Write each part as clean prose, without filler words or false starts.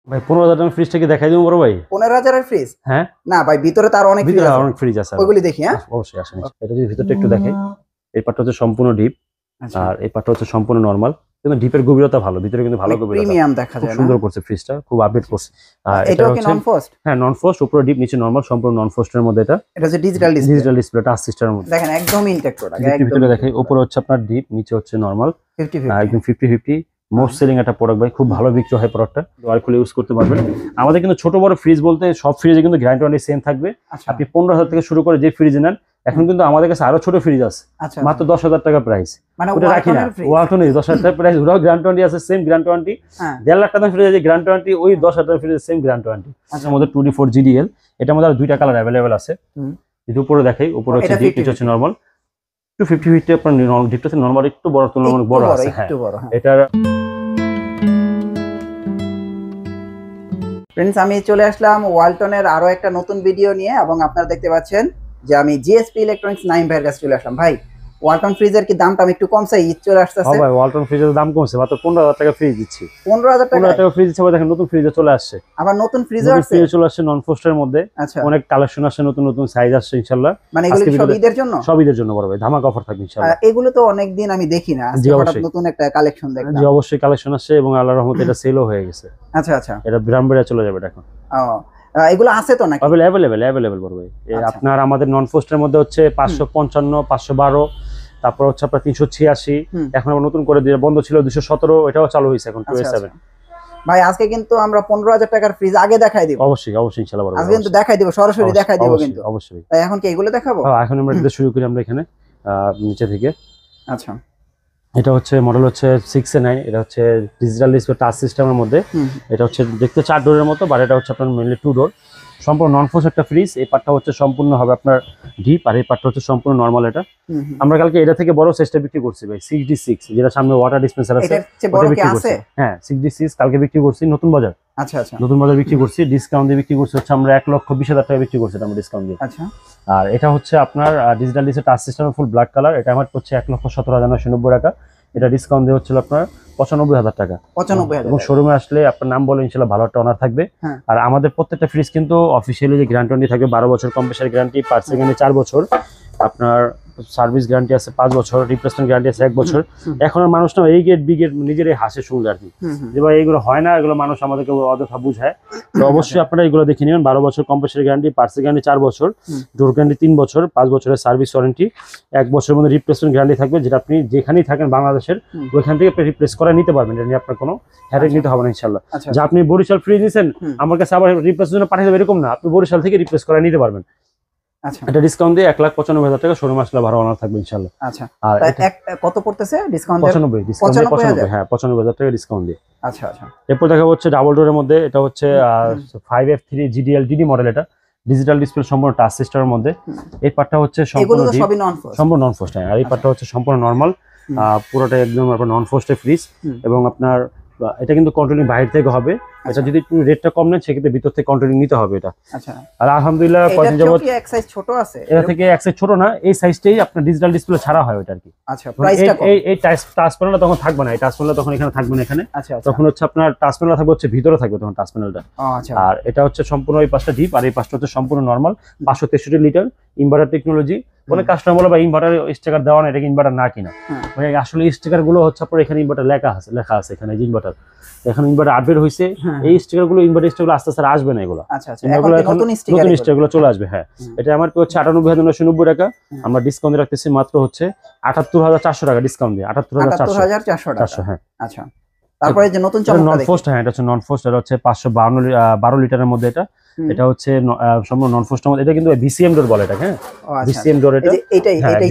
ভাই 15,000 টাকা ফ্রিজটা কি দেখাই দিব বড় ভাই? 15,000 এর ফ্রিজ? হ্যাঁ না ভাই, ভিতরে তো আরো অনেক ফ্রিজ আছে। অনেক ফ্রিজ আছে, ওইগুলি দেখি। হ্যাঁ অবশ্যই আসেন। এটা যদি ভিতরটা একটু দেখাই, এই পার্টটা হচ্ছে সম্পূর্ণ ডিপ, আর এই পার্টটা হচ্ছে সম্পূর্ণ নরমাল, কিন্তু ডিপের গভীরতা ভালো, ভিতরে কিন্তু ভালো গভীরতা, প্রিমিয়াম দেখা যায়। সুন্দর করছে ফ্রিজটা, খুব আপডেট করছে। এটাও কি নন ফ্রস্ট? হ্যাঁ নন ফ্রস্ট, উপরে ডিপ নিচে নরমাল, সম্পূর্ণ নন ফ্রস্টের মধ্যে। এটা হচ্ছে ডিজিটাল ডিসপ্লে টাচ সিস্টেমের মধ্যে দেখেন, একদম ইনটেক্ট প্রোডাক্ট। একদম দেখাই, উপরে হচ্ছে আপনার ডিপ, নিচে হচ্ছে নরমাল, 50-50 একদম 50-50 মোস্ট সেলিং একটা প্রোডাক্ট ভাই, খুব ভালো বিক্রি হয় প্রোডাক্টটা, ওয়াল খুলে ইউজ করতে পারবেন। আমাদের কিন্তু ছোট বড় ফ্রিজ বলতে সব ফ্রিজে কিন্তু গ্যারান্টি ওয়ারেন্টি সেম থাকবে। আপনি 15,000 থেকে শুরু করে যে ফ্রিজ নেন, এখন কিন্তু আমাদের কাছে আরো ছোট ফ্রিজ আছে, মাত্র 10,000 টাকা প্রাইস। ওটা রাখি না, ওয়ালটনের 10,000 টাকা প্রাইস, ওটাও গ্যারান্টি ওয়ারেন্টি আছে, সেম গ্যারান্টি ওয়ারেন্টি। 1.5 লাখ টাকা ফ্রিজ আছে গ্যারান্টি ওয়ারেন্টি, ওই 10,000 টাকা ফ্রিজের সেম গ্যারান্টি ওয়ারেন্টি। আমাদের 2D4 GDL, এটার মধ্যে আর দুইটা কালার অ্যাভেলেবেল আছে। যদি উপরে দেখাই, উপরে হচ্ছে ডিপ, নিচে হচ্ছে নরমাল, 250-50 আপনার ডিপটা হচ্ছে নরমাল, একটু বড় তুলনামূলক বড় আছে। হ্যাঁ এটার ফ্রেন্ডস, আমি চলে আসলাম ওয়ালটনের আরো একটা নতুন ভিডিও নিয়ে, এবং আপনারা দেখতে পাচ্ছেন যে আমি জিএসপি ইলেকট্রনিক্স নাইম ভাইয়ের কাছে চলে আসলাম। ভাই, ওয়ালটন ফ্রিজের কি দামটা আমি একটু কমছে, ঈদ চলে আসতেছে। হ্যাঁ ভাই, ওয়ালটন ফ্রিজের দাম কমছে, মাত্র 15,000 টাকা ফ্রিজ দিচ্ছি। 15,000 টাকা ফ্রিজ দিচ্ছে। দেখেন নতুন ফ্রিজে চলে আসছে, আবার নতুন ফ্রিজে চলে আসছে নন ফ্রস্টের মধ্যে। অনেক কালেকশন আসছে, নতুন নতুন সাইজ আসছে ইনশাআল্লাহ। মানে এগুলো সব ঈদের জন্য? সব ঈদের জন্য বড় ভাই, ধামাকা অফার থাকবে ইনশাআল্লাহ। এগুলো তো অনেক দিন আমি দেখি না, আজকে হঠাৎ নতুন একটা কালেকশন দেখলাম। জি অবশ্যই কালেকশন আসছে, এবং আল্লাহর রহমতে এটা সেলও হয়ে গেছে। আচ্ছা, এটা ব্রাম্বেরা চলে যাবে এখন। এগুলো আছে তো নাকি? अवेलेबल বড় ভাই। আপনার আমাদের নন ফ্রস্টের মধ্যে হচ্ছে 555, 512, তারপর হচ্ছে আপনার 386, এখন আবার নতুন করে দিয়ে বন্ধ ছিল 217, এটাও চালু হয়েছে এখন 287। ভাই আজকে কিন্তু আমরা 15,000 টাকার ফ্রিজ আগে দেখাই দিব। অবশ্যই ইনশাআল্লাহ বড় ভাই, আজকে কিন্তু দেখাই দিব, সরাসরি দেখাই দিব কিন্তু। অবশ্যই। তাই এখন কি এগুলো দেখাবো? হ্যাঁ, এখন আমরা এটা শুরু করি আমরা এখানে নিচে থেকে। আচ্ছা, এটা হচ্ছে মডেল হচ্ছে 6A9, এটা হচ্ছে ডিজিটাল ডিসপ্লে টাচ সিস্টেমের মধ্যে। এটা হচ্ছে দেখতে 4 ডোরের মতো, বাট এটা হচ্ছে আপনার মেইনলি 2 ডোর, সম্পূর্ণ নন ফ্রস্ট একটা ফ্রিজ। এই পার্টটা হচ্ছে সম্পূর্ণ হবে আপনার ডিপ, আর এই পার্টটা হচ্ছে সম্পূর্ণ নরমাল। এটা আমরা কালকে এটা থেকে বড় সাইজটা বিক্রি করছি ভাই, 6D6, যেটা সামনে ওয়াটার ডিসপেন্সার আছে, ওটা বিক্রি করছি। হ্যাঁ 6D6 কালকে বিক্রি করছি নতুন বাজার। আচ্ছা, নতুন বাজার বিক্রি করছি, ডিসকাউন্ট দিয়ে বিক্রি করছি হচ্ছে আমরা 1,20,000 টাকা বিক্রি করছি আমরা ডিসকাউন্ট দিয়ে। আচ্ছা, আর এটা হচ্ছে আপনার ডিজিটাল ডিসপ্লে টাচ সিস্টেমের ফুল ব্ল্যাক কালার, এটা আমার হচ্ছে 1,17,990 টাকা। এটা ডিসকাউন্ট দিয়ে হচ্ছিল আপনার 95,000 টাকা। 95,000। এবং শোরুমে আসলে আপনার নাম বলে ইনশাআল্লাহ ভালো একটা অনার থাকবে। আর আমাদের প্রত্যেকটা ফ্রিজ কিন্তু অফিসিয়ালি যে গ্যারান্টি ওয়ারেন্টি থাকবে 12 বছর, কম্প্রেসার গ্যারান্টি, পার্ট সেকেন্ডে 4 বছর, আপনার সার্ভিস গ্যারান্টি আছে 5 বছর, রিপ্লেসমেন্ট গ্যারান্টি আছে 1 বছর। এখন মানুষ না এই গেট বি গেট নিজেরই হাসে শুনলে আর কি, যে ভাই এগুলো হয় না, এগুলো মানুষ আমাদেরকে অযথা বুঝায়। তো অবশ্যই আপনারা এগুলো দেখে নেবেন। 12 বছর কম্প্রেসার গ্যারান্টি, পার্টস গ্যারান্টি 4 বছর, ডোর গ্যারান্টি 3 বছর, 5 বছরের সার্ভিস ওয়ারেন্টি, 1 বছরের মধ্যে রিপ্লেসমেন্ট গ্যারান্টি থাকবে, যেটা আপনি যেখানেই থাকেন বাংলাদেশের ওইখান থেকে রিপ্লেস করে নিতে পারবেন। এটা নিয়ে আপনার কোনো হেডেক নিতে হবে না ইনশাআল্লাহ। যে আপনি বরিশাল ফ্রিজ নিছেন, আমার কাছে আবার রিপ্লেসের জন্য পাঠিয়ে দেবে এরকম না, আপনি বরিশাল থেকে রিপ্লেস করে নিতে পারবেন। আচ্ছা, এটা ডিসকাউন্ট দিয়ে 1,95,000 টাকা, শোরুমে আসলে ভালো অনার থাকবে ইনশাআল্লাহ। আচ্ছা, আর কত পড়তেছে ডিসকাউন্ট? 95, ডিসকাউন্ট দিয়ে 95, হ্যাঁ 95,000 টাকা ডিসকাউন্ট দিয়ে। আচ্ছা, এরপর দেখা হচ্ছে ডাবল ডোরের মধ্যে, এটা হচ্ছে 5F3 GDL DD মডেল, এটা ডিজিটাল ডিসপ্লে সম্পূর্ণ টাচ সিস্টেমের মধ্যে। এই পার্টটা হচ্ছে সম্পূর্ণ নন ফ্রস্ট, আর এই পার্টটা হচ্ছে সম্পূর্ণ নরমাল, পুরোটা একদম আপনার নন ফ্রস্টের ফ্রিজ। এবং আপনার এটা কিন্তু কন্ট্রোলিং বাইরে থেকে হবে, এটা যদি একটু রেটটা কম নেন সেক্ষেত্রে ভিতর থেকে কন্ট্রোলিং নিতে হবে এটা। আচ্ছা, আর আলহামদুলিল্লাহ কয়েকদিন যাবত এক সাইজ ছোট আছে, এটা থেকে এক সাইজ ছোট না, এই সাইজটাই আপনার ডিজিটাল ডিসপ্লে ছাড়া হয় ওটা আর কি। আচ্ছা, প্রাইসটা কত? এই টাচ প্যানেলটা তখন থাকবে না, এই টাচ প্যানেলটা তখন এখানে থাকবে না এখানে। আচ্ছা, তখন হচ্ছে আপনার টাচ প্যানেল থাকবে হচ্ছে ভিতরে থাকবে তখন টাচ প্যানেলটা। আচ্ছা, আর এটা হচ্ছে সম্পূর্ণ এই পাশটা ডিপ, আর এই পাশটা হচ্ছে সম্পূর্ণ নরমাল, 563 লিটার ইনভার্টার টেকনোলজি। অনেক কাস্টমার বলে ভাই ইনভার্টার স্টিকার দেওয়া না, এটা কি ইনভার্টার না কিনা? ভাই আসলে স্টিকার গুলো হচ্ছে আপনার এখানে ইনভার্টার লেখা আছে এখানে যে ইনভার্টার, এখন ইনভার্টার আপডেট হয়েছে, এই স্টিকার গুলো ইনভার্টার স্টিকার আস্তে আস্তে আসবে না, এগুলো নতুন স্টিকার গুলো চলে আসবে। হ্যাঁ, এটা আমার হচ্ছে 98,990 টাকা, আমরা ডিসকাউন্ট রাখতেছি মাত্র হচ্ছে 78,400 টাকা ডিসকাউন্ট দিয়ে, 78,400 টাকা। হ্যাঁ, আচ্ছা, তারপরে যে নতুন নন ফ্রস্ট, হ্যাঁ এটা হচ্ছে নন ফ্রস্ট, এটা হচ্ছে 512 লিটারের মধ্যে। এটা হচ্ছে সম্পূর্ণ নন ফ্রস্টের মধ্যে, এটা কিন্তু VCM ডোর বলে এটা। হ্যাঁ, VCM ডোর, এটা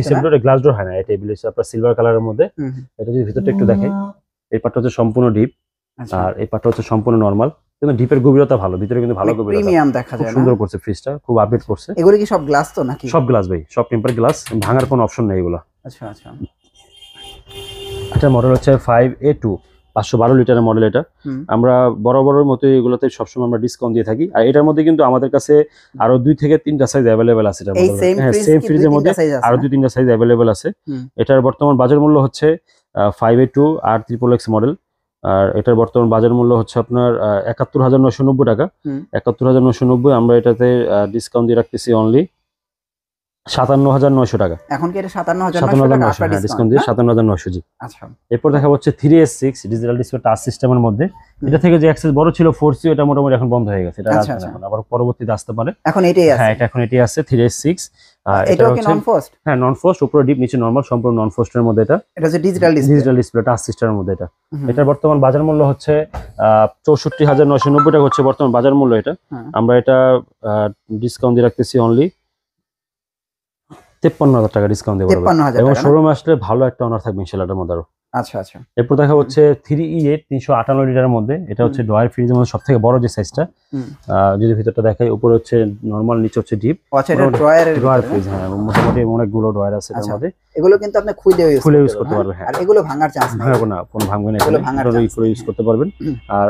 VCM ডোর, গ্লাস ডোর হয় না, এটা বিলিস আপনার সিলভার কালারের মধ্যে। এটা যদি ভিতরটা একটু দেখাই, এই পার্টটা হচ্ছে সম্পূর্ণ ডিপ, আর এই পার্টটা হচ্ছে সম্পূর্ণ নরমাল, কিন্তু ডিপের গভীরতা ভালো, ভিতরে কিন্তু ভালো গভীরতা, প্রিমিয়াম দেখা যায়, সুন্দর করছে ফ্রিজটা, খুব আপডেট করছে। এগুলো কি সব গ্লাস তো নাকি? সব গ্লাস ভাই, সব টেম্পার গ্লাস, ভাঙার কোনো অপশন নেই এগুলো। আচ্ছা, এটা মডেল হচ্ছে 5A2, 512 লিটারের মডেল। এটা আমরা বরাবরের মতো এগুলোতে সবসময় আমরা ডিসকাউন্ট দিয়ে থাকি। আর এটার মধ্যে কিন্তু আমাদের কাছে আরো 2 থেকে 3টা সাইজ অ্যাভেলেবেল আছে। হ্যাঁ, সেম ফ্রিজের মধ্যে আরো 2-3টা সাইজ অ্যাভেলেবেল আছে। এটার বর্তমান বাজার মূল্য হচ্ছে 5A2 আর XXX মডেল, আর এটার বর্তমান বাজার মূল্য হচ্ছে আপনার ৭১,৯৯০ টাকা। ৭১,৯৯০, আমরা এটাতে ডিসকাউন্ট দিয়ে রাখতেছি অনলি ৫৭,৯০০ টাকা। এখন কি এটা ৫৭,৯০০ টাকা আপনার ডিসকাউন্ট দিয়ে ৫৭,৯০০ জি। আচ্ছা, এরপর দেখা হচ্ছে 3S6 ডিজিটাল ডিসপ্লে টাচ সিস্টেমের মধ্যে। এটা থেকে যে অ্যাক্সেস বড় ছিল 4C, এটা মোটামুটি এখন বন্ধ হয়ে গেছে, এটা আসবে না এখন, আবার পরবর্তীতে আসতে পারে। এখন এটাই আছে? হ্যাঁ, এটা এখন এটাই আছে 3S6। এটাও কি নন ফ্রস্ট? হ্যাঁ, নন ফ্রস্ট, উপরে ডিপ নিচে নরমাল, সম্পূর্ণ নন ফ্রস্টের মধ্যে এটা। এটা হচ্ছে ডিজিটাল ডিসপ্লে টাচ সিস্টেমের মধ্যে এটা। এটার বর্তমান বাজার মূল্য হচ্ছে ৬৪,৯৯০ টাকা হচ্ছে বর্তমান বাজার মূল্য এটা। আমরা এটা ডিসকাউন্ট দিয়ে রাখতেছি অনলি ৫৩,০০০ টাকা ডিসকাউন্ট দিয়ে পারবেন, এবং শোরুমে আসলে ভালো একটা অনার থাকবে ইনশাআল্লাহ এটার মধ্যে আরো। আচ্ছা আচ্ছা। এরপর দেখা হচ্ছে 3E8 ৩৫৮ লিটারের মধ্যে। এটা হচ্ছে ড্রয়ার ফ্রিজের মধ্যে সবথেকে বড় যে সাইজটা। যদি ভিতরটা দেখাই, উপরে হচ্ছে নরমাল, নিচে হচ্ছে ডিপ। আচ্ছা, এটা ড্রয়ার ফ্রিজ। হ্যাঁ, মোটামুটি অনেকগুলো ড্রয়ার আছে এর মধ্যে। এগুলো কিন্তু আপনি খুলে ইউজ করতে পারবেন। হ্যাঁ, আর এগুলো ভাঙার চান্স নেই। ভাঙবে না, কোনো ভাঙবে না, এগুলো ইউজ করতে পারবেন। আর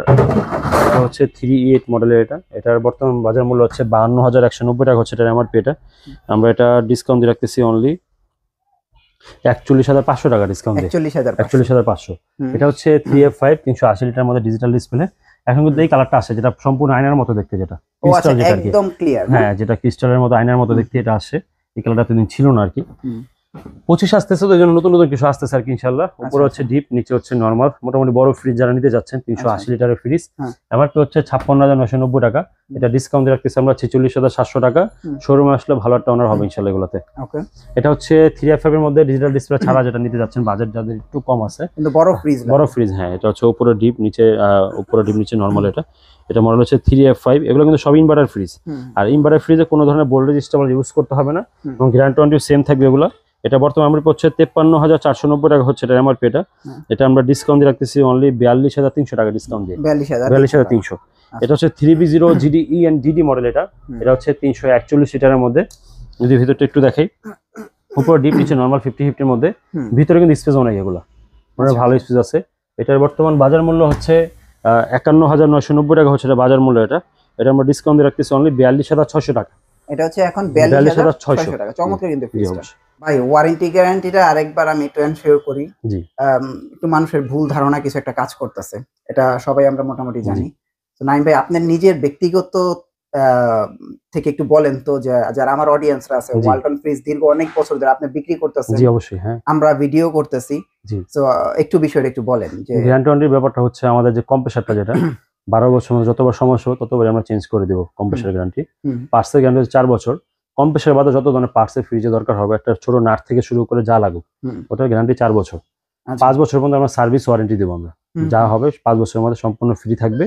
এটা হচ্ছে 3E8 মডেলের এটা। এটার বর্তমান বাজার মূল্য হচ্ছে ৫২,১৯০ টাকা হচ্ছে এটার এমআরপি এটা। আমরা এটা ডিসকাউন্ট দিয়ে রাখতেছি অনলি ৪১,৫০০ টাকা ডিসকাউন্ট দিয়ে। ৪১,৫০০। এটা হচ্ছে 3F5 ৩৮০ লিটার মধ্যে ডিজিটাল ডিসপ্লে। এখন কিন্তু এই কালারটা আসে, যেটা সম্পূর্ণ আয়নার মতো দেখতে, যেটা ক্রিস্টাল, যেটা একদম ক্লিয়ার। হ্যাঁ, যেটা ক্রিস্টালের মতো আয়নার মতো দেখতে এটা আসে। এই কালারটা এতদিন ছিল না আর কি। 25 আসতেছে, তো এই জন্য নতুন নতুন কিছু আসতেছে আর কি ইনশাআল্লাহ। উপরে হচ্ছে ডিপ, নিচে হচ্ছে নরমাল। মোটামুটি বড় ফ্রিজ যারা নিতে যাচ্ছেন ৩৮০ লিটারের ফ্রিজ, এমআরপি হচ্ছে ৫৬,৯৯০ টাকা। এটা ডিসকাউন্ট দিয়ে রাখতেছি আমরা ৪৬,৭০০ টাকা। শোরুমে আসলে ভালো একটা অনার হবে ইনশাআল্লাহ এগুলোতে। এটা হচ্ছে 3F5 এর মধ্যে ডিজিটাল ডিসপ্লে ছাড়া যেটা নিতে যাচ্ছেন, বাজেট যাদের একটু কম আছে, কিন্তু বড় ফ্রিজ। হ্যাঁ, এটা হচ্ছে উপরে ডিপ, নিচে নরমাল। এটা মডেল হচ্ছে 3F5। এগুলো কিন্তু সব ইনভার্টার ফ্রিজ। আর ইনভার্টার ফ্রিজে কোনো ধরনের ভোল্টেজ স্টেবল ইউজ করতে হবে না, এবং গ্যারান্টি সেম থাকবে এগুলো। এটা বর্তমানে আমরা হচ্ছে ৫৩,৪৯০ টাকা হচ্ছে এটা এমআরপি এটা। এটা আমরা ডিসকাউন্ট দিয়ে রাখতেছি অনলি ৪২,৩০০ টাকা ডিসকাউন্ট দিয়ে। ৪২,৩০০। এটা হচ্ছে 3B0 GDE and DD model এটা। এটা হচ্ছে ৩৪১ লিটারের মধ্যে। যদি ভিতরটা একটু দেখাই, উপরে ডিপ, নিচে নরমাল 50-50 মধ্যে। ভিতরে কিন্তু স্পেস অনেক, এগুলো মানে ভালো স্পেস আছে। এটার বর্তমান বাজার মূল্য হচ্ছে ৫১,৯৯০ টাকা হচ্ছে এটা বাজার মূল্য এটা। এটা আমরা ডিসকাউন্ট দিয়ে রাখতেছি অনলি ৪২,৬০০ টাকা। এটা হচ্ছে এখন ৪২,৬০০ টাকা। চমৎকার কিন্তু ভাই। ওয়ারেন্টি গ্যারান্টিটা আরেকবার আমি একটু এনশিওর করি। জি, একটু মানুষের ভুল ধারণা কিছু একটা কাজ করতেছে, এটা সবাই আমরা মোটামুটি জানি। তো নাইম ভাই, আপনার নিজের ব্যক্তিগত থেকে একটু বলেন তো, যে যারা আমার অডিয়েন্সরা আছে, ওয়ালটন ফ্রিজ দীর্ঘ অনেক বছর ধরে আপনি বিক্রি করতেছেন। জি অবশ্যই, হ্যাঁ, আমরা ভিডিও করতেছি। জি, তো একটু বিষয়টা একটু বলেন যে গ্যারান্টির ব্যাপারটা হচ্ছে আমাদের যে কম্প্রেসারটা, যেটা 12 বছর মধ্যে যতবার সমস্যা হবে ততবার আমরা চেঞ্জ করে দেব। কম্প্রেসার গ্যারান্টি, পার্টসের গ্যারান্টি হচ্ছে 4 বছর। কম্প্রেসার বাদে যত ধরনের পার্টসের ফ্রিজে দরকার হবে, একটা ছোট নাট থেকে শুরু করে যা লাগুক, ওটার গ্যারান্টি 4 বছর। 5 বছর পর্যন্ত আমরা সার্ভিস ওয়ারেন্টি দেবো আমরা, যা হবে 5 বছরের মধ্যে সম্পূর্ণ ফ্রি থাকবে।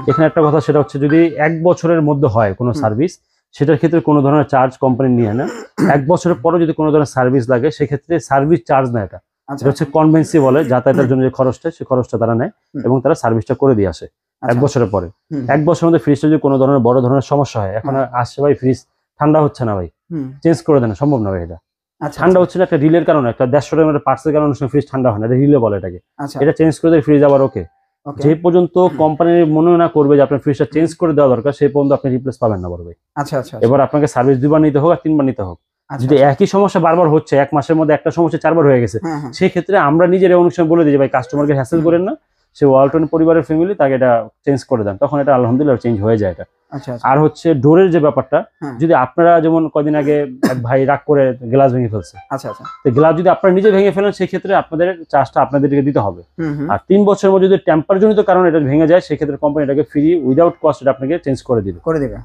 এখানে একটা কথা, সেটা হচ্ছে যদি 1 বছরের মধ্যে হয় কোনো সার্ভিস, সেটার ক্ষেত্রে কোনো ধরনের চার্জ কোম্পানি নিয়ে না। 1 বছরের পরে যদি কোনো ধরনের সার্ভিস লাগে, সেক্ষেত্রে সার্ভিস চার্জ না, এটা হচ্ছে কনভেন্সি বলে, যাতায়াতের জন্য যে খরচটা, সেই খরচটা তারা নেয় এবং তারা সার্ভিসটা করে দিয়ে আসে 1 বছরের পরে। 1 বছরের মধ্যে ফ্রিজটা যদি কোনো ধরনের বড় ধরনের সমস্যা হয়, এখন আসছে ভাই ফ্রিজ ঠান্ডা হচ্ছে না ভাই, চেঞ্জ করে দেন, সম্ভব না ভাই। এটা ঠান্ডা হচ্ছে না একটা রিলের কারণে, একটা 150 টাকার পার্টসের কারণে ফ্রিজ ঠান্ডা হয় না, এটা রিলে বলে এটাকে। এটা চেঞ্জ করে দেয় ফ্রিজ আবার ওকে। যে পর্যন্ত কোম্পানি মনে না করবে যে আপনার ফ্রিজটা চেঞ্জ করে দেওয়া দরকার, সেই পর্যন্ত আপনি রিপ্লেস পাবেন না বড় ভাই। এবার আপনাকে সার্ভিস 2 বার নিতে হোক আর 3 বার নিতে হোক। যদি একই সমস্যা বারবার হচ্ছে, 1 মাসের মধ্যে একটা সমস্যা 4 বার হয়ে গেছে, সেই ক্ষেত্রে আমরা নিজের অনুষ্ঠান বলে দিই যে ভাই কাস্টমারকে হ্যাসেল করেন না, সে ওয়ালটন পরিবারের ফ্যামিলি, তাকে এটা চেঞ্জ করে দেন, তখন এটা আলহামদুলিল্লাহ চেঞ্জ হয়ে যায় এটা। আর হচ্ছে ডোরের যে ব্যাপারটা, যদি আপনারা যেমন কদিন আগে এক ভাই রাগ করে গ্লাস ভেঙে ফেলছে, তো গ্লাস যদি আপনারা নিজে ভেঙে ফেলেন, সেই ক্ষেত্রে আপনাদের চার্জটা আপনাদেরকে দিতে হবে। আর 3 বছরের মধ্যে যদি টেম্পার জনিত কারণে এটা ভেঙে যায়, সেই ক্ষেত্রে কোম্পানি এটাকে ফ্রি উইদাউট কস্ট এটা আপনাকে চেঞ্জ করে দিবে।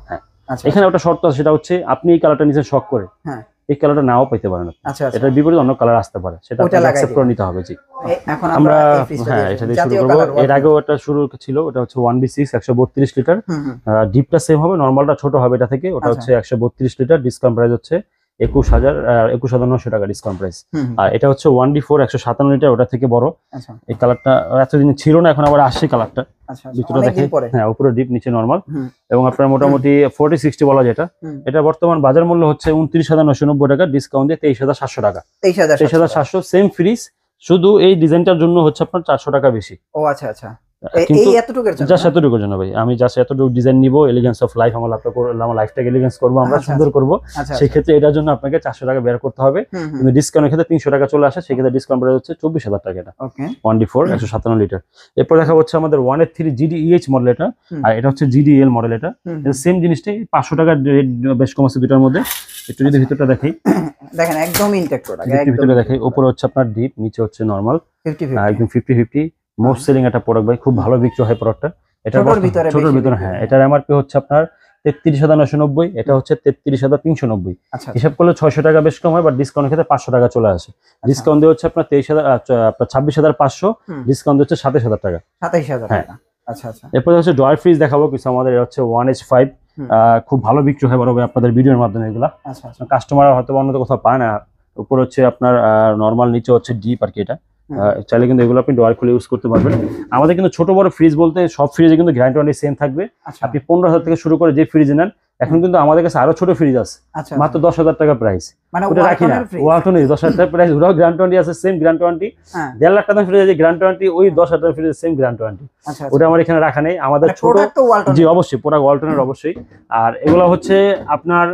হ্যাঁ, এখানে একটা শর্ত আছে, সেটা হচ্ছে আপনি এই কালারটা নিচে শখ করে এই কালারটা নাও পেতে পারেন, এটার বিপরীতে অন্য কালার আসতে পারে, সেটা অ্যাকসেপ্ট করে নিতে হবে। জি, আমরা হ্যাঁ এটা দিয়ে শুরু করব। এর আগেও একটা শুরু ছিল, ওটা হচ্ছে 1B6 132 লিটার। ডিপটা সেম হবে, নরমালটা ছোট হবে এটা থেকে। ওটা হচ্ছে 132 লিটার, ডিসকাউন্ট প্রাইস হচ্ছে 21,900 টাকা ডিসকাউন্ট প্রাইস। আর এটা হচ্ছে 1D4 157 লিটার, ওটা থেকে বড়। এই কালারটা এতদিন ছিল না, এখন আবার আসছে কালারটা। ভিতরে দেখেন, হ্যাঁ, উপরে ডিপ, নিচে নরমাল, এবং আপনার মোটামুটি 40-60 বলা যেটা। এটা বর্তমান বাজার মূল্য হচ্ছে 29,990 টাকা, ডিসকাউন্ট দিয়ে 23,700 টাকা। 23,700 সেম ফ্রিজ, শুধু এই ডিজাইনটার জন্য হচ্ছে আপনার 400 টাকা বেশি। ও আচ্ছা আচ্ছা, কিন্তু এই এতটুকুর জন্য জাস্ট এতটুকুর জন্য ভাই, আমি জাস্ট এতটুকু ডিজাইন নিব, এলিগেন্স অফ লাইফ আমার লাইফটাকে এলিগেন্স করবো আমরা, সুন্দর করবো। সেই ক্ষেত্রে এটার জন্য আপনাকে 400 টাকা বের করতে হবে, কিন্তু ডিসকাউন্টের ক্ষেত্রে 300 টাকা চলে আসে, সেই ক্ষেত্রে ডিসকাউন্ট বেড়ে হচ্ছে 24,000 টাকা। এটা 1D4 157 লিটার। এরপর দেখা হচ্ছে আমাদের 183 GDEH মডেল এটা, আর এটা হচ্ছে GDEL মডেল। এটা সেম জিনিসটাই 500 টাকা রেট বেশ কম আছে দুটার মধ্যে। একটু যদি ভিতরটা দেখাই, দেখেন একদম ইনটেক্ট প্রোডাক্ট, ভিতরে দেখাই। উপরে হচ্ছে আপনার ডিপ, নিচে হচ্ছে নরমাল, 50-50 একদম 50-50 মোস্ট সেলিং একটা প্রোডাক্ট ভাই, খুব ভালো বিক্রি হয় প্রোডাক্টটা। এটা ছোটর ভিতরে, হ্যাঁ। এটার এমআরপি হচ্ছে আপনার 33,990, এটা হচ্ছে 33,390। হিসাব করলে 600 টাকা বেশ কম হয়, বাট ডিসকাউন্টের ক্ষেত্রে 500 টাকা চলে আসে। ডিসকাউন্ট দিয়ে হচ্ছে আপনার 26,500, ডিসকাউন্ট হচ্ছে 27,000 টাকা। 27,000 টাকা। আচ্ছা আচ্ছা। এরপর হচ্ছে ড্রয়ার ফ্রিজ দেখাবো কিছু আমাদের। এটা হচ্ছে 1H5, খুব ভালো বিক্রি হয় বড় ভাই আপনাদের ভিডিওর মাধ্যমে। এগুলা কাস্টমার হয়তো অন্য কোথাও পায় না। উপর হচ্ছে আপনার নরমাল, নিচে হচ্ছে ডিপ আর কি। এটা চাইলে কিন্তু এগুলো আপনি ড্রয়ার খুলে ইউজ করতে পারবেন। আমাদের কিন্তু ছোট বড় ফ্রিজ বলতে সব ফ্রিজে কিন্তু গ্যারান্টি ওয়ারেন্টি সেম থাকবে। আপনি 15,000 থেকে শুরু করে যে ফ্রিজ নেন, এখন কিন্তু আমাদের কাছে আরো ছোট ফ্রিজ আছে, মাত্র 10,000 টাকা প্রাইস। ওটা রাখি না, ওয়ালটন 10,000 টাকা প্রাইস, ওরাও গ্যারান্টি ওয়ারেন্টি আছে, সেম গ্যারান্টি ওয়ারেন্টি। 1.5 লাখ টাকা ফ্রিজ আছে গ্যারান্টি ওয়ারেন্টি, ওই 10,000 টাকা ফ্রিজের সেম গ্যারান্টি ওয়ারেন্টি। ওটা আমার এখানে রাখা নেই। আমাদের ছোট, জি অবশ্যই প্রোডাক্ট ওয়ালটনের অবশ্যই। আর এগুলো হচ্ছে আপনার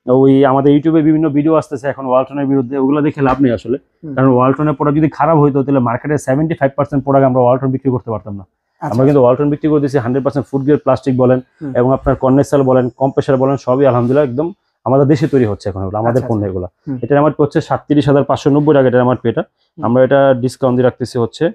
ওই আমাদের ইউটিউবে বিভিন্ন ভিডিও আসতেছে এখন ওয়ালটনের বিরুদ্ধে, ওগুলো দেখে লাভ নেই আসলে। কারণ ওয়ালটনের প্রোডাক্ট যদি খারাপ হইতো তাহলে মার্কেটে 75% প্রোডাক্ট আমরা ওয়ালটন বিক্রি করতে পারতাম না। আমরা কিন্তু ওয়ালটন বিক্রি করে দিচ্ছি 100% ফুড গ্রেড প্লাস্টিক বলেন, এবং আপনার কন্ডেন্সার বলেন, কম্প্রেসার বলেন, সবই আলহামদুলিল্লাহ একদম আমাদের দেশে তৈরি হচ্ছে এখন, এগুলো আমাদের পণ্য। এগুলো এটার আমার হচ্ছে 37,590 টাকা এটার আমার পেটা। আমরা এটা ডিসকাউন্ট দিয়ে রাখতেছি হচ্ছে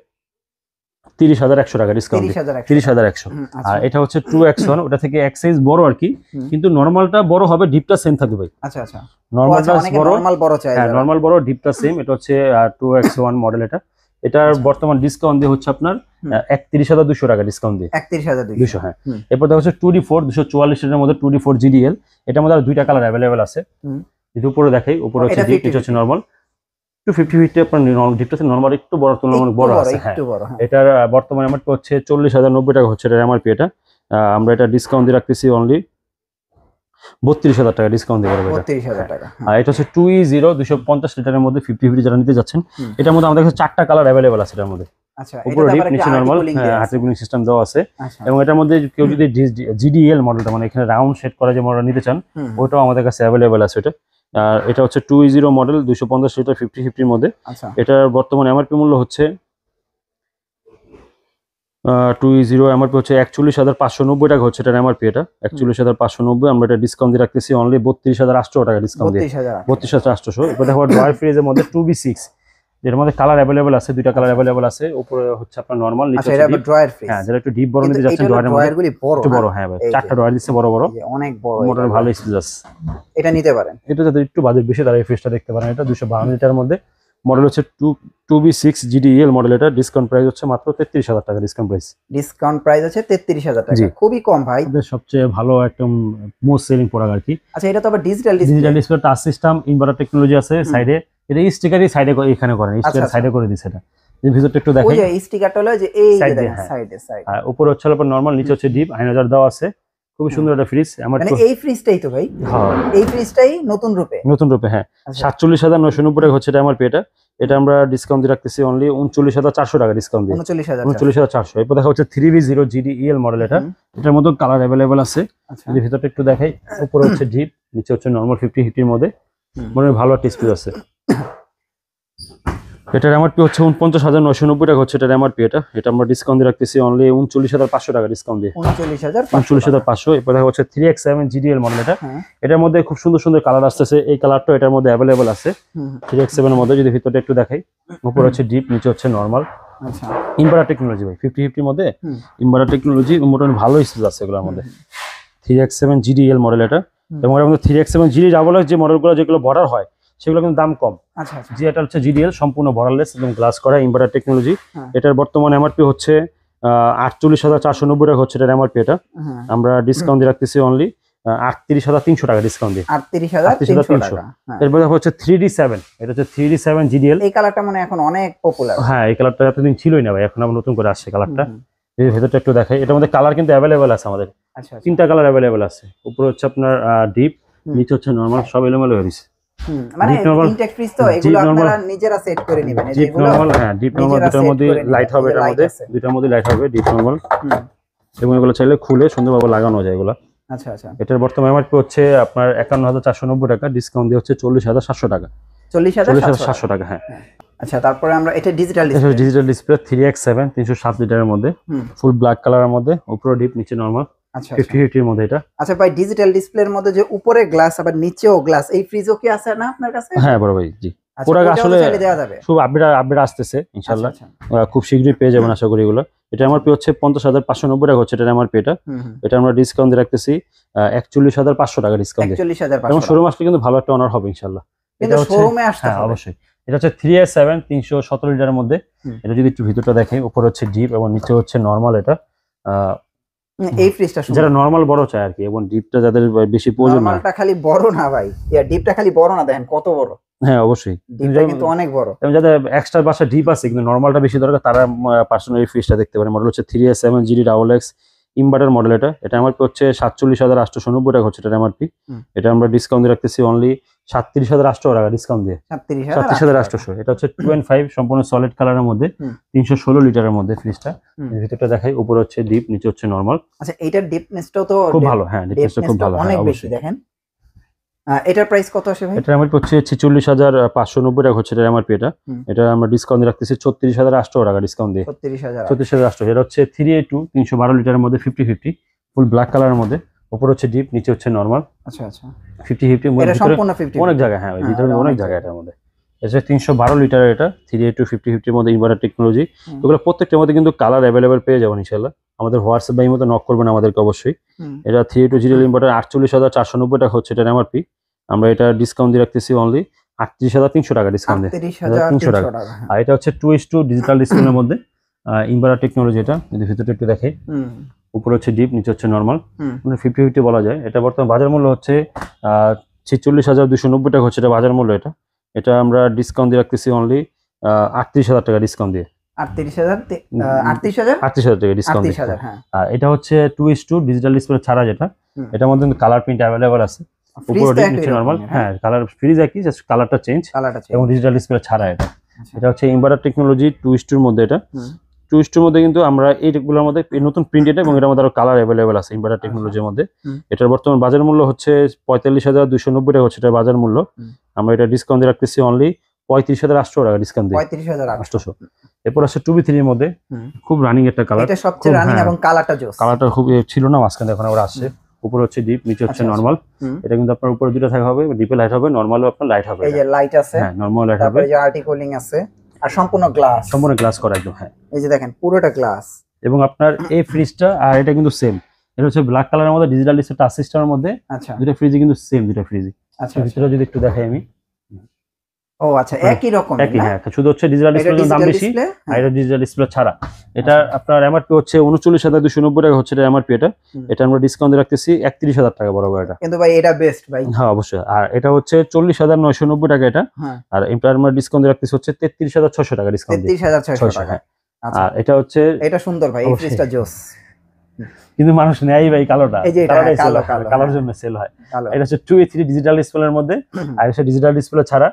30,100 টাকা ডিসকাউন্ট, 30,100। আর এটা হচ্ছে 2X1, ওটা থেকে এক সাইজ বড় আর কি, কিন্তু নরমালটা বড় হবে, ডিপটা সেম থাকবে ভাই। আচ্ছা আচ্ছা, নরমালটা বড়, নরমাল বড় চাই, হ্যাঁ নরমাল বড়, ডিপটা সেম। এটা হচ্ছে 2X1 মডেল। এটার বর্তমান ডিসকাউন্ট দিয়ে হচ্ছে আপনার 31,200 টাকা ডিসকাউন্ট দিয়ে, 31,200। হ্যাঁ। এরপর দেখা হচ্ছে 2D4 244 লিটারের মধ্যে 2D4 GDL। এটার মধ্যে আর দুইটা কালার অ্যাভেলেবেল আছে। যদি উপরে দেখাই, উপরে হচ্ছে ডিপ, নিচে হচ্ছে নরমাল। 250 আপনার ডিপটা নরমাল একটু বড়, তুলনামূলক অনেক বড় আছে। হ্যাঁ, এটার বর্তমানে এমআরপি হচ্ছে 40,090 টাকা হচ্ছে এটার এমআরপি। এটা আমরা এটা ডিসকাউন্ট দিয়ে রাখতেছি অনলি 32,000 টাকা ডিসকাউন্ট দিয়ে পারবে। 32,000 টাকা। আর এটা হচ্ছে 2E0 250 লিটারের মধ্যে 50-50 যারা নিতে যাচ্ছেন, এটার মধ্যে আমাদের কাছে 4টা কালার অ্যাভেলেবল আছে এটার মধ্যে। আচ্ছা, উপরে ডিপ, নিচে নরমাল, হার্টি কুলিং সিস্টেম দেওয়া আছে। এবং এটার মধ্যে কেউ যদি GDL মডেলটা, মানে এখানে রাউন্ড শেড করা যে মডেল নিতে চান, ওটাও আমাদের কাছে অ্যাভেলেবল আছে। এটা আর এটা হচ্ছে 2E0 মডেল 250 লিটার 50-50 মধ্যে। এটার বর্তমান এমআরপি মূল্য হচ্ছে 2E0 এমআরপি হচ্ছে 41,590 টাকা হচ্ছে এটার এমআরপি। এটা 41,590, আমরা এটা ডিসকাউন্ট দিয়ে রাখতেছি অনলি 32,800 টাকা ডিসকাউন্ট দিয়ে, 32,800। এরপর দেখো ড্রয়ার ফ্রিজের মধ্যে 2B6, যেটার মধ্যে কালার অ্যাভেলেবল আছে, দুইটা কালার অ্যাভেলেবল আছে। উপরে হচ্ছে আপনার নরমাল, নিচে হচ্ছে ডিপ। হ্যাঁ, যেটা একটু ডিপ বড় নিতে যাচ্ছেন, ড্রয়ারগুলি একটু বড়। হ্যাঁ ভাই, 4টা ড্রয়ার দিচ্ছে বড় বড়, অনেক বড়, মোটর ভালো স্পেস আছে। এটা নিতে পারেন। এটা যাদের একটু বাজেট বেশি তারা এই ফ্রিজটা দেখতে পারেন। এটা 252 লিটারের মধ্যে মডেল হচ্ছে 2B6 GDL মডেল। এটা ডিসকাউন্ট প্রাইস হচ্ছে মাত্র 33,000 টাকা ডিসকাউন্ট প্রাইস। ডিসকাউন্ট প্রাইস আছে 33,000 টাকা, খুবই কম ভাই। এটা সবচেয়ে ভালো একদম মোস্ট সেলিং প্রোডাক্ট আর কি। আচ্ছা, এটা তো আবার digital display, touch system, inverter technology আছে সাইডে। এটা স্টিকারই সাইডে এখানে করেন, স্টিকার সাইডে করে দিছে। এটা যে ভিতরটা একটু দেখাই, ওই যে স্টিকারটা হলো যে এই সাইডে আর উপরে হচ্ছে আপনার নরমাল, নিচে হচ্ছে ডিপ, 9,000 দেওয়া আছে। খুবই সুন্দর একটা ফ্রিজ। মানে এই ফ্রিজটাই তো ভাই, হ্যাঁ এই ফ্রিজটাই নতুন রূপে। হ্যাঁ, 47,990 টাকা হচ্ছে এটা আমার পেটা। এটা আমরা ডিসকাউন্ট দিয়ে রাখতেছি অনলি 39,400 টাকা ডিসকাউন্ট দিয়ে, 39,400। এরপর দেখা হচ্ছে 3B0 GDEL মডেল। এটার মধ্যে কালার অ্যাভেলেবল আছে। যদি ভিতরটা একটু দেখাই, উপরে হচ্ছে ডিপ, নিচে হচ্ছে নরমাল 50-50 মধ্যে, মনে ভালো একটা স্পেস আছে। এটার এমআরপি হচ্ছে 49,990 টাকা হচ্ছে এটার এমআরপি। এটা আমরা ডিসকাউন্ট দিয়ে রাখতেছি অনলি 39,500 টাকা ডিসকাউন্ট দিয়ে, 39,500। এরপর দেখা হচ্ছে 3X7 GDL মডেল। এটার মধ্যে খুব সুন্দর সুন্দর কালার আসতেছে। এই কালারটা এটার মধ্যে অ্যাভেলেবল আছে 3X7 এর মধ্যে। যদি ভিতরটা একটু দেখাই, উপরে হচ্ছে ডিপ, নিচে হচ্ছে নরমাল। আচ্ছা, ইনভার্টার টেকনোলজি ভাই, 50-50 মধ্যে ইনভার্টার টেকনোলজি, মোটামুটি ভালো স্পেস আছে এগুলোর মধ্যে। 3X7 GDL মডেল এটা। এবং এর মধ্যে 3X7 GD ডাবল যে মডেলগুলো যেগুলো বর্ডার হয়, সেগুলো কিন্তু দাম কম। আচ্ছা, যে এটা হচ্ছে GDL সম্পূর্ণ বর্ডারলেস এবং গ্লাস করা ইনভার্টার টেকনোলজি। এটার বর্তমান এমআরপি হচ্ছে 48,490 টাকা হচ্ছে এটার এমআরপি। এটা আমরা ডিসকাউন্ট দিয়ে রাখতেছি অনলি 38,300 টাকা ডিসকাউন্ট দিয়ে, 38,300 টাকা। এরপর হচ্ছে 3D7, এটা হচ্ছে 3D7 GDL। এই কালারটা মানে এখন অনেক পপুলার। হ্যাঁ, এই কালারটা এতদিন ছিলই না ভাই, এখন আবার নতুন করে আসছে কালারটা। এই ভেতরটা একটু দেখাই, এটার মধ্যে কালার কিন্তু অ্যাভেলেবেল আছে আমাদের। আচ্ছা, 3টা কালার অ্যাভেলেবেল আছে। উপরে হচ্ছে আপনার ডিপ, নিচে হচ্ছে নরমাল, সব এলোমেলো হয়ে গেছে। মানে ইনটেক ফ্রিজ তো এগুলো আপনারা নিজেরা সেট করে নেবেন। এই যে এগুলো হ্যাঁ ডিপ নরমাল দুটার মধ্যে লাইট হবে, এটার মধ্যে দুটার মধ্যে লাইট হবে ডিপ নরমাল। এবং এগুলো চাইলে খুলে সুন্দরভাবে লাগানো যায় এগুলো। আচ্ছা আচ্ছা। এটার বর্তমান এমআরপি হচ্ছে আপনার 51490 টাকা, ডিসকাউন্ট দিয়ে হচ্ছে 40700 টাকা। 40700 টাকা হ্যাঁ। আচ্ছা, তারপরে আমরা এটা ডিজিটাল ডিসপ্লে 3x7 307 লিটারের মধ্যে, ফুল ব্ল্যাক কালারের মধ্যে, উপরে ডিপ নিচে নরমাল। আচ্ছা 50 এর মধ্যে এটা। আচ্ছা ভাই, ডিজিটাল ডিসপ্লের মধ্যে যে উপরে গ্লাস আবার নিচেও গ্লাস, এই ফ্রিজও কি আছে না আপনার কাছে? হ্যাঁ বড় ভাই, জি। পুরো আসলে খুব আপডেট আসতেছে ইনশাআল্লাহ, খুব শীঘ্রই পেয়ে যাবেন আশা করি এগুলো। এটা এমআরপি হচ্ছে 50590 টাকা হচ্ছে, এটা এমআরপি। এটা আমরা ডিসকাউন্ট দিয়ে রাখতেছি 41500 টাকা ডিসকাউন্ট দিয়ে। 41500 এবং শোরুম আসলে কিন্তু ভালো একটা অনার হবে ইনশাআল্লাহ। এটা শোরুমে আসতে হবে অবশ্যই। এটা হচ্ছে 3S7 317 লিটারের মধ্যে। এটা যদি একটু ভিতরটা দেখে, উপরে হচ্ছে ডিপ এবং নিচে হচ্ছে নরমাল। এটা এই ফ্রিজটা যারা নরমাল বড় চায় আর কি, এবং ডিপটা যাদের বেশি প্রয়োজন না। নরমালটা খালি বড় না ভাই, ডিপটা খালি বড় না, দেখেন কত বড়। হ্যাঁ অবশ্যই, ডিপটা কিন্তু অনেক বড়। এবং যাদের এক্সট্রা বাসা ডিপ আছে কিন্তু নরমালটা বেশি দরকার, তারা পার্সোনালি ফ্রিজটা দেখতে পারে। মডেল হচ্ছে 3S7 GD XX inverter model. এটা এমআরপি হচ্ছে 47890 টাকা হচ্ছে এটা এমআরপি। এটা আমরা ডিসকাউন্ট দিয়ে রাখতেছি অনলি 37800 টাকা ডিসকাউন্ট দিয়ে, 37800। এটা হচ্ছে 2.5 সম্পূর্ণ সলিড কালারের মধ্যে, 316 লিটারের মধ্যে ফ্রিজটা। ভিতরটা দেখাই, উপরে হচ্ছে ডিপ নিচে হচ্ছে নরমাল। আচ্ছা, এইটার ডিপনেসটাও তো খুব ভালো। হ্যাঁ ডিপনেসটা খুব ভালো, অনেক বেশি। দেখেন এটার প্রাইস কত আসে ভাই? এটা এমআরপি হচ্ছে 46590 টাকা হচ্ছে এটা এমআরপি। এটা আমরা ডিসকাউন্ট দিয়ে রাখতেছি 34800 টাকা ডিসকাউন্ট দিয়ে, 34800। এটা হচ্ছে 3A2 312 লিটারের মধ্যে 50-50 ফুল ব্ল্যাক কালারের মধ্যে, উপরে হচ্ছে ডিপ নিচে হচ্ছে নরমাল। আচ্ছা আচ্ছা, 50-50 এটা সম্পূর্ণ 50 অনেক জায়গা। হ্যাঁ ভিতরে অনেক জায়গা এটার মধ্যে। এটা 312 লিটারের, এটা 3A2 50-50 এর মধ্যে ইনভার্টার টেকনোলজি। এগুলো প্রত্যেকটার মধ্যে কিন্তু কালার अवेलेबल পেয়ে যাবেন ইনশাআল্লাহ। আমাদের হোয়াটসঅ্যাপ বা ইমোতে নক করবেন আমাদেরকে অবশ্যই। এটা 3A2 জিডি ইনভার্টার 48490 টাকা হচ্ছে এটা এমআরপি। আমরা এটা ডিসকাউন্ট দিয়ে রাখতেছি অনলি 38300 টাকা ডিসকাউন্ট দিয়ে, 38300 টাকা। আর এটা হচ্ছে 2:2 ডিজিটাল ডিসপ্লের মধ্যে ইনভার্টার টেকনোলজি। এটা যদি ভিতরটা একটু দেখে, উপরে হচ্ছে ডিপ নিচে হচ্ছে নরমাল, মানে 50-50 বলা যায়। এটা বর্তমান বাজার মূল্য হচ্ছে 46290 টাকা হচ্ছে এটা বাজার মূল্য। এটা আমরা ডিসকাউন্ট দিয়ে রাখতেছি অনলি 38000 টাকা ডিসকাউন্ট দিয়ে, 38000 টাকা ডিসকাউন্ট দিয়ে। আর এটা হচ্ছে 2:2 ডিজিটাল ডিসপ্লে ছাড়া, যেটা এটার মধ্যে কালার প্রিন্ট अवेलेबल আছে। উপরে ডিপ নিচে নরমাল। হ্যাঁ কালার ফ্রিজ একই, জাস্ট কালারটা চেঞ্জ এবং ডিজিটাল ডিসপ্লে ছাড়া। এটা হচ্ছে ইনভার্টার টেকনোলজি 2:2 এর মধ্যে। এটা 2:2 এর মধ্যে কিন্তু আমরা এইগুলোর মধ্যে নতুন প্রিন্ট এটা, এবং এটার মধ্যে আরো কালার अवेलेबल আছে ইনভার্টার টেকনোলজির মধ্যে। এটার বর্তমান বাজার মূল্য হচ্ছে 45290 টাকা হচ্ছে এটা বাজার মূল্য। আমরা এটা ডিসকাউন্ট দিয়ে রাখতেছি অনলি 35800 টাকা ডিসকাউন্ট দিয়ে, 35800। এরপর আছে 2B3 এর মধ্যে খুব রানিং একটা কালার, এটা সবচেয়ে রানিং এবং কালারটা জোস। কালারটা খুব ছিল না মাঝখানে, এখন আবার আসছে। উপরে হচ্ছে ডিপ নিচে হচ্ছে নরমাল। এটা কিন্তু আপনার উপরে দুটো থাকা হবে, ডিপে লাইট হবে, নরমালও আপনার লাইট হবে। এই যে লাইট আছে, হ্যাঁ নরমাল লাইট হবে, তারপরে যে আর্টিকুলিং আছে, আর সম্পূর্ণ গ্লাস করা একদম। হ্যাঁ এই যে দেখেন পুরোটা গ্লাস। এবং আপনার এই ফ্রিজটা আর এটা কিন্তু সেম, এটা হচ্ছে ব্ল্যাক কালারের মধ্যে ডিজিটাল ডিসপ্লে টাচ সিস্টেমের মধ্যে। আচ্ছা, দুটো ফ্রিজই কিন্তু সেম, দুটো ফ্রিজই। আচ্ছা ভিতরে যদি একটু দেখাই আমি। ও আচ্ছা, একই রকম একই। হ্যাঁ শুধু হচ্ছে ডিজিটাল ডিসপ্লের দাম বেশি, আর এটা ডিজিটাল ডিসপ্লে ছাড়া। এটা আপনার এমআরপি হচ্ছে 39290 টাকা হচ্ছে এটা এমআরপি। এটা আমরা ডিসকাউন্ট রাখতেছি 31000 টাকা বরাবর। এটা কিন্তু ভাই এটা বেস্ট ভাই। হ্যাঁ অবশ্যই। আর এটা হচ্ছে 40990 টাকা এটা। আর এটা আমরা ডিসকাউন্ট রাখতেছি হচ্ছে 33600 টাকা ডিসকাউন্ট, 33600 টাকা। আর এটা হচ্ছে, এটা সুন্দর ভাই, এই ফ্রিজটা জোস। কিন্তু মানুষ নেয় ভাই কালোটা, কালোর জন্য সেল হয়। এটা হচ্ছে 2A3 ডিজিটাল ডিসপ্লের মধ্যে, আর এটা ডিজিটাল ডিসপ্লে ছাড়া।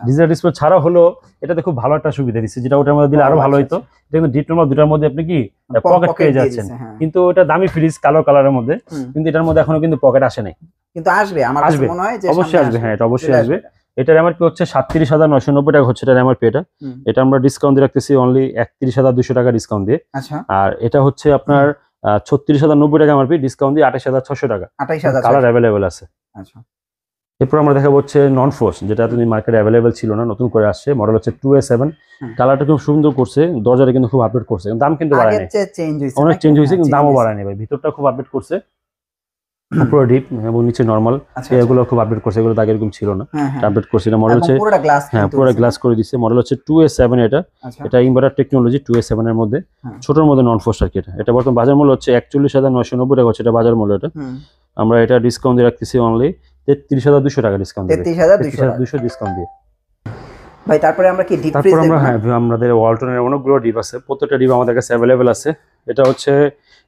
ডিজিটাল ডিসপ্লে ছাড়া হলো এটাতে খুব ভালো একটা সুবিধা দিচ্ছে, যেটা ওটার মধ্যে দিলে আরো ভালো হতো। এটা কিন্তু ডিপ নরমাল দুটার মধ্যে আপনি কি পকেট পেয়ে যাচ্ছেন, কিন্তু এটা দামি ফ্রিজ কালো কালারের মধ্যে, কিন্তু এটার মধ্যে এখনো কিন্তু পকেট আসে নাই। কিন্তু আসবে, আমার মনে হয় যে অবশ্যই আসবে। হ্যাঁ এটা অবশ্যই আসবে। এটার এমআরপি হচ্ছে 37990 টাকা হচ্ছে এটার এমআরপি। এটা আমরা ডিসকাউন্ট দিয়ে রাখতেছি অনলি 31200 টাকা ডিসকাউন্ট দিয়ে। আর এটা হচ্ছে আপনার 36090 টাকা এমআরপি, ডিসকাউন্ট দিয়ে 28600 টাকা, 28000 কালার अवेलेबल আছে। আচ্ছা এরপর আমরা দেখাবো হচ্ছে নন ফোর্স, যেটা তুমি মার্কেটে अवेलेबल ছিল না, নতুন করে আসছে। মডেল হচ্ছে 2A7। কালারটা খুব সুন্দর করছে, দরজাটা কিন্তু খুব আপডেট করছে, দাম কিন্তু বাড়ায় নাই, অনেক চেঞ্জ হয়েছে কিন্তু দামও বাড়ায় নাই ভাই। ভিতরটা খুব আপডেট করছে, উপরে ডিপ এবং নিচে নরমাল। এগুলো খুব আপডেট করছে, এগুলো আগে এরকম ছিল না, আপডেট করছে। এটা মডেল হচ্ছে পুরো গ্লাস করে দিচ্ছে। মডেল হচ্ছে 2A7। এটা ইনভার্টার টেকনোলজি 2A7 এর মধ্যে, ছোটর মধ্যে নন ফোর্স আর কি। এটা বর্তমান বাজার মূল্য হচ্ছে 41990 টাকা হচ্ছে এটা বাজার মূল্য। আমরা এটা ডিসকাউন্ট দিয়ে রাখতেছি অনলি 33200 টাকা ডিসকাউন্ট দিয়ে, 33200 ডিসকাউন্ট দিয়ে ভাই। তারপরে আমরা কি ডিপ ফ্রিজ, তারপর আমরা আমাদের ওয়ালটনের অনেকগুলো ডিপ আছে, প্রত্যেকটা ডিপ আমাদের কাছে अवेलेबल আছে। এটা হচ্ছে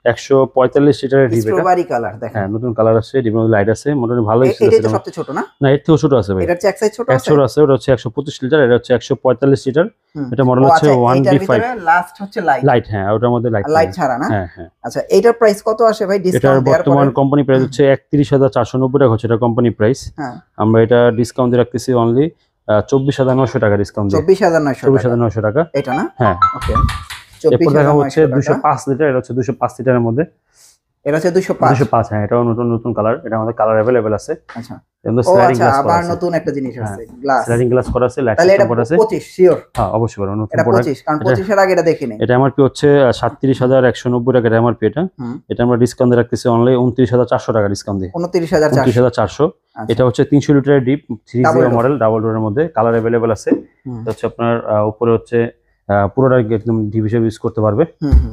145 লিটারের ডিপ। এটা স্ট্রবেরি কালার দেখেন, হ্যাঁ নতুন কালার আছে, ডিপ লাইট আছে, মোটামুটি ভালোই আছে। এটা তো সবচেয়ে ছোট না? না এর থেকেও ছোট আছে ভাই, এটার চেয়ে এক সাইজ ছোট আছে। ছোট আছে, ওটা হচ্ছে 125 লিটার, এটা হচ্ছে 145 লিটার। এটা মডেল হচ্ছে 1D5 লাস্ট হচ্ছে লাইট। হ্যাঁ ওটার মধ্যে লাইট ছাড়া না? হ্যাঁ হ্যাঁ। আচ্ছা এটার প্রাইস কত আসে ভাই ডিসকাউন্ট এটার দেওয়ার পরে? বর্তমান কোম্পানি প্রাইস হচ্ছে 31,490 টাকা হচ্ছে এটা কোম্পানি প্রাইস। হ্যাঁ আমরা এটা ডিসকাউন্ট দিয়ে রাখতেছি অনলি 24,900 টাকা ডিসকাউন্ট দিয়ে। 24,900 টাকা এটা না? হ্যাঁ ওকে। এরপর দেখা হচ্ছে 205 লিটার, এটা হচ্ছে 205 লিটারের মধ্যে। এটা হচ্ছে 205। হ্যাঁ এটাও নতুন কালার, এটা আমাদের কালার अवेलेबल আছে। আচ্ছা এমন স্লাইডিং গ্লাস করা আবার আছে, নতুন একটা জিনিস আছে, গ্লাস স্লাইডিং গ্লাস করা আছে, লাইট তাহলে এটা সিস্টেম করা আছে। 25 শিওর? হ্যাঁ অবশ্যই বড় নতুন এটা প্রোডাক্ট। 25 কারণ 25 এর আগে এটা দেখিনি। এটা এমআরপি হচ্ছে 37,190 টাকা এমআরপি এটা। এটা আমরা ডিসকাউন্ট দিয়ে রাখতেছি অনলি 29,400 টাকা ডিসকাউন্ট দিয়ে। 29,400। এটা হচ্ছে 300 লিটারের ডিপ 30 মডেল ডাবল ডোরের মধ্যে, কালার अवेलेबल আছে। এটা হচ্ছে আপনার উপরে হচ্ছে পুরোটা একদম ডিপ হিসেবে ইউজ করতে পারবে।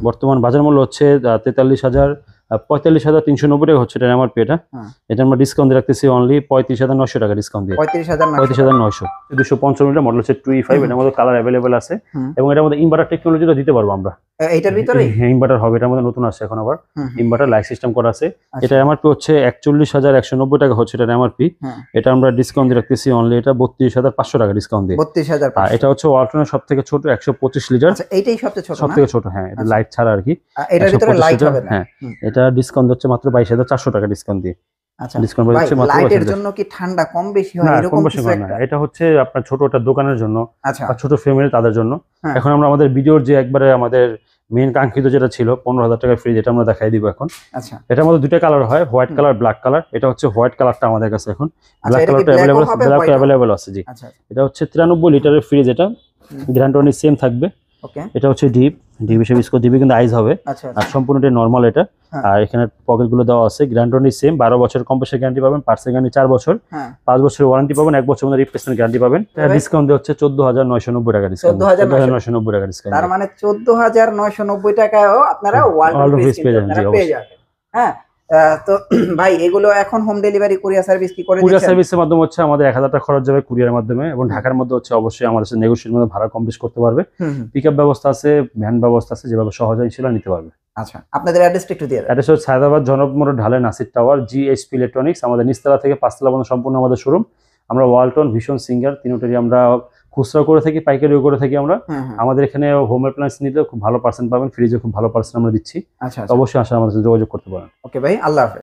বর্তমান বাজার মূল্য হচ্ছে 45,390 টাকা হচ্ছে এটা এমআরপি এটা। এটা আমরা ডিসকাউন্ট দিয়ে রাখতেছি অনলি 35,900 টাকা ডিসকাউন্ট দিয়ে। 35,900। 255 লিটার মডেল হচ্ছে 2E5, এটার মধ্যে কালার अवेलेबल আছে এবং এটার মধ্যে ইনভার্টার টেকনোলজিটা দিতে পারবো আমরা। এইটার ভিতরে হ্যাঁ ইনভার্টার হবে, এটার মধ্যে নতুন আছে এখন আবার ইনভার্টার লাইট সিস্টেম করা আছে। এটা এমআরপি হচ্ছে 41,190 টাকা হচ্ছে এটা এমআরপি। এটা আমরা ডিসকাউন্ট দিয়ে রাখতেছি অনলি এটা 32,500 টাকা ডিসকাউন্ট দিয়ে। 32,500। এটা হচ্ছে ওয়ালটনের সবথেকে ছোট 125 লিটার। আচ্ছা এইটাই সবচেয়ে ছোট না? সবথেকে ছোট হ্যাঁ, এটা লাইট ছাড়া আর কি। এটার ভিতরে লাইট হবে না? হ্যাঁ এটা ডিসকাউন্ট হচ্ছে মাত্র 22,400 টাকা ডিসকাউন্ট দিয়ে। আচ্ছা ডিসকাউন্ট হচ্ছে মাত্র লাইটের জন্য কি ঠান্ডা কম বেশি হয় এরকম কিছু একটা? এটা হচ্ছে আপনার ছোট একটা দোকানের জন্য আচ্ছা বা ছোট ফ্যামিলি তাদের জন্য। এখন আমরা আমাদের ভিডিওর যে একবারে আমাদের মেইন কাঙ্ক্ষিত যেটা ছিল 15,000 টাকার ফ্রিজ, এটা আমরা দেখাই দিব এখন। আচ্ছা এটার মধ্যে দুটো কালার হয়, হোয়াইট কালার ব্ল্যাক কালার। এটা হচ্ছে হোয়াইট কালারটা আমাদের কাছে এখন, ব্ল্যাক কালারটা अवेलेबल আছে জি। আচ্ছা এটা হচ্ছে 93 লিটারের ফ্রিজ, এটা গ্যারান্টি সেম থাকবে। ওকে এটা হচ্ছে ডিপ হিসেবে ইউজ করে দিবে কিন্তু আইস হবে। আচ্ছা আর সম্পূর্ণটা নরমাল এটা। আর এখানে পকেটগুলো দেওয়া আছে, গ্যারান্টি সেম 12 বছর কম্প্রেসার গ্যারান্টি পাবেন, পার্টসের গ্যারান্টি 4 বছর, 5 বছরের ওয়ারেন্টি পাবেন, 1 বছর মধ্যে রিপ্লেসমেন্ট গ্যারান্টি পাবেন। এটা ডিসকাউন্ট দিয়ে হচ্ছে 14,990 টাকা ডিসকাউন্ট। 14,990 টাকা ডিসকাউন্ট। তার মানে 14,990 টাকায়ও আপনারা ওয়ালটন ফ্রিজ পেয়ে যাবেন। হ্যাঁ তো ভাই এগুলো এখন হোম ডেলিভারি কুরিয়ার সার্ভিস কি করে দিচ্ছেন? কুরিয়ার সার্ভিসের মাধ্যমে হচ্ছে আমাদের 1000 টাকা খরচ যাবে কুরিয়ারের মাধ্যমে, এবং ঢাকার মধ্যে হচ্ছে অবশ্যই আমাদের সাথে নেগোশিয়েশন মধ্যে ভাড়া কম বেশ করতে পারবে। পিকআপ ব্যবস্থা আছে, ভ্যান ব্যবস্থা আছে, যেভাবে সহজে ইনশাআল্লাহ নিতে পারবে। আচ্ছা আপনাদের অ্যাড্রেসটা একটু দিয়ে দেন। অ্যাড্রেস হচ্ছে সায়দাবাদ জনক মোড় ঢালে নাসির টাওয়ার, জিএসপি ইলেকট্রনিক্স। আমাদের নিচতলা থেকে 5 তলা পর্যন্ত সম্পূর্ণ আমাদের শোরুম। আমরা ওয়ালটন, ভিশন, সিঙ্গার তিনটারই আমরা খুচরা করে থাকি, পাইকারিও করে থাকি আমরা। আমাদের এখানে হোম অ্যাপ্লায়েন্স নিতে খুব ভালো পার্সেন্ট পাবেন, ফ্রিজে খুব ভালো পার্সেন্ট আমরা দিচ্ছি। আচ্ছা অবশ্যই আসলে আমাদের সাথে যোগাযোগ করতে পারেন। ওকে ভাই, আল্লাহ হাফেজ।